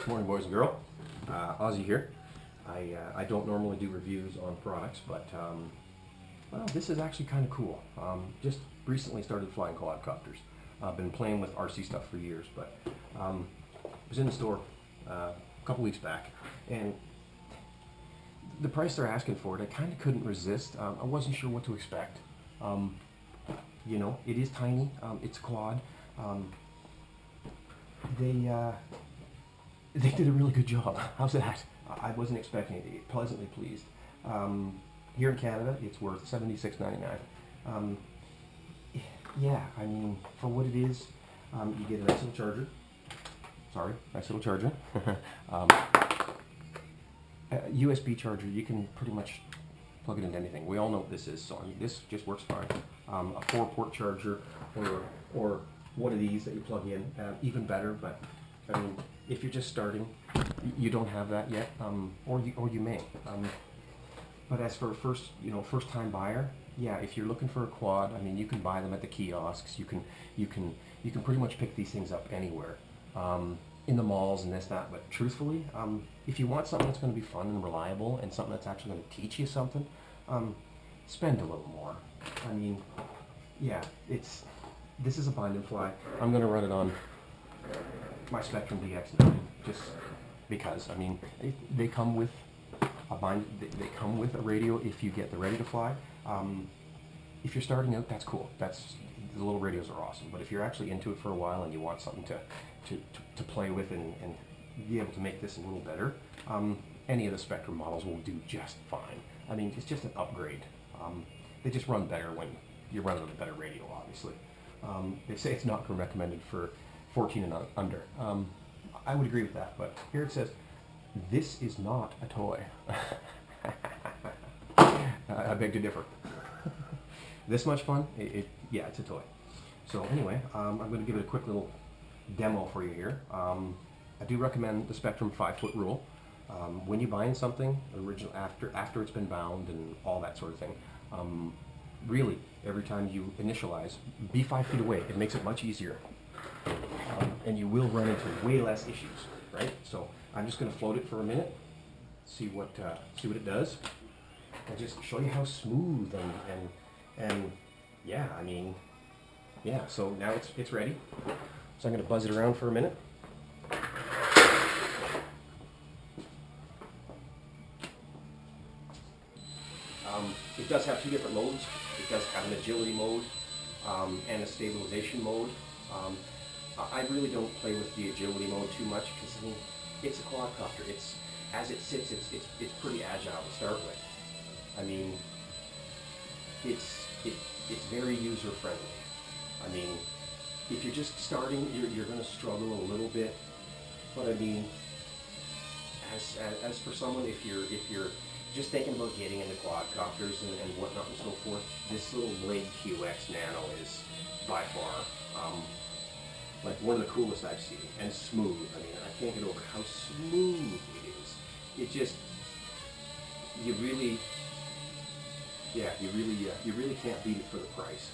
Morning, boys and girls. Ozzy here. I don't normally do reviews on products, but well, this is actually kind of cool. Just recently started flying quadcopters. I've been playing with RC stuff for years, but I was in the store a couple weeks back, and the price they're asking for it, I kind of couldn't resist. I wasn't sure what to expect. You know, it is tiny. It's a quad. They did a really good job. How's that? I wasn't expecting it. Pleasantly pleased. Here in Canada, it's worth $76.99. Yeah, I mean, for what it is, you get a nice little charger. Sorry, nice little charger. A USB charger, you can pretty much plug it into anything. We all know what this is, so I mean, this just works fine. A 4-port charger, or one of these that you plug in, even better. But I mean, if you're just starting, you don't have that yet, or you may. But as for a first-time buyer, yeah, if you're looking for a quad, I mean, you can buy them at the kiosks. You can pretty much pick these things up anywhere, in the malls and this that. But truthfully, if you want something that's going to be fun and reliable and something that's actually going to teach you something, spend a little more. I mean, yeah, this is a bind and fly. I'm going to run it on my Spectrum DX9 just because. I mean, they come with they come with a radio if you get the ready to fly. If you're starting out, that's cool. The little radios are awesome. But if you're actually into it for a while and you want something to play with and be able to make this a little better, any of the Spectrum models will do just fine. I mean, it's just an upgrade. They just run better when you're running with a better radio, obviously. They say it's not recommended for 14 and under. I would agree with that, but here it says, this is not a toy. I beg to differ. This much fun? Yeah, it's a toy. So anyway, I'm going to give it a quick little demo for you here. I do recommend the Spectrum 5-foot rule. When you're buying something, original after it's been bound and all that sort of thing, really, every time you initialize, be 5 feet away. It makes it much easier. And you will run into way less issues, right? So I'm just going to float it for a minute, see what it does, and just show you how smooth and yeah, I mean, yeah. So now it's ready. So I'm going to buzz it around for a minute. It does have 2 different modes. It does have an agility mode and a stabilization mode. I really don't play with the agility mode too much because I mean, it's a quadcopter. As it sits, it's pretty agile to start with. I mean, it's very user friendly. I mean, if you're just starting, you're going to struggle a little bit. But I mean, as for someone, if you're just thinking about getting into quadcopters and whatnot and so forth, this little Nano QX Nano is by far like one of the coolest I've seen, and smooth. I mean, I can't get over how smooth it is. It just, you really can't beat it for the price.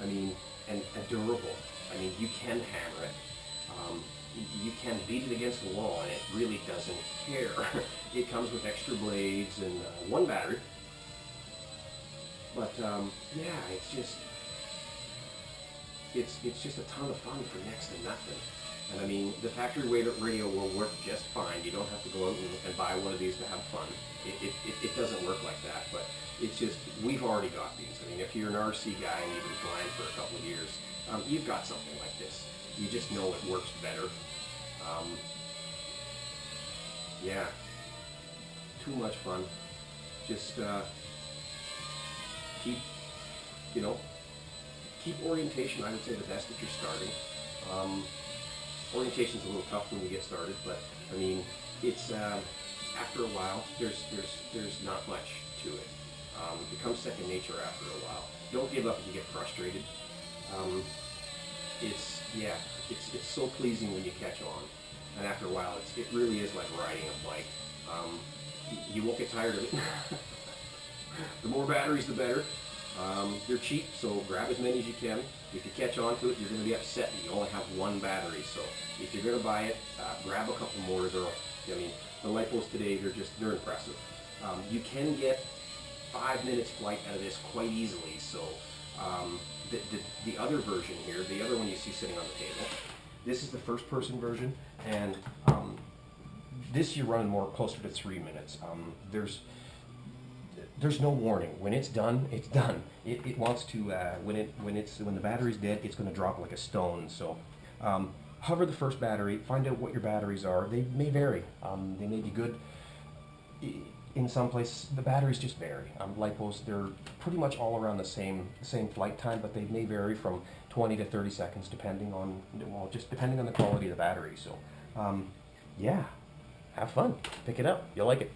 I mean, and durable. I mean, you can hammer it. You can beat it against the wall, and it really doesn't care. It comes with extra blades and 1 battery. But yeah, it's just a ton of fun for next to nothing. And I mean, the factory radio will work just fine. You don't have to go out and buy one of these to have fun. It doesn't work like that, but it's just, we've already got these. I mean, if you're an RC guy and you've been flying for a couple of years, you've got something like this. You just know it works better. Yeah, too much fun. Just keep orientation, I would say, the best if you're starting. Orientation's a little tough when you get started, but I mean, it's after a while, there's not much to it. It becomes second nature after a while. Don't give up if you get frustrated. It's so pleasing when you catch on, and after a while, it really is like riding a bike. You won't get tired of it. The more batteries, the better. They're cheap, so grab as many as you can. If you catch on to it, you're going to be upset that you only have one battery. So if you're going to buy it, grab a couple more. I mean, the LiPos today, they're impressive. You can get 5 minutes flight out of this quite easily. So the other version here, the other one you see sitting on the table, this is the first person version, and this you're running more closer to 3 minutes. There's no warning. When it's done, it's done. It wants to when the battery's dead, it's going to drop like a stone. So hover the first battery, find out what your batteries are. They may vary. They may be good. In some places, the batteries just vary. LiPos, they're pretty much all around the same flight time, but they may vary from 20 to 30 seconds depending on, well, just depending on the quality of the battery. So yeah, have fun. Pick it up. You'll like it.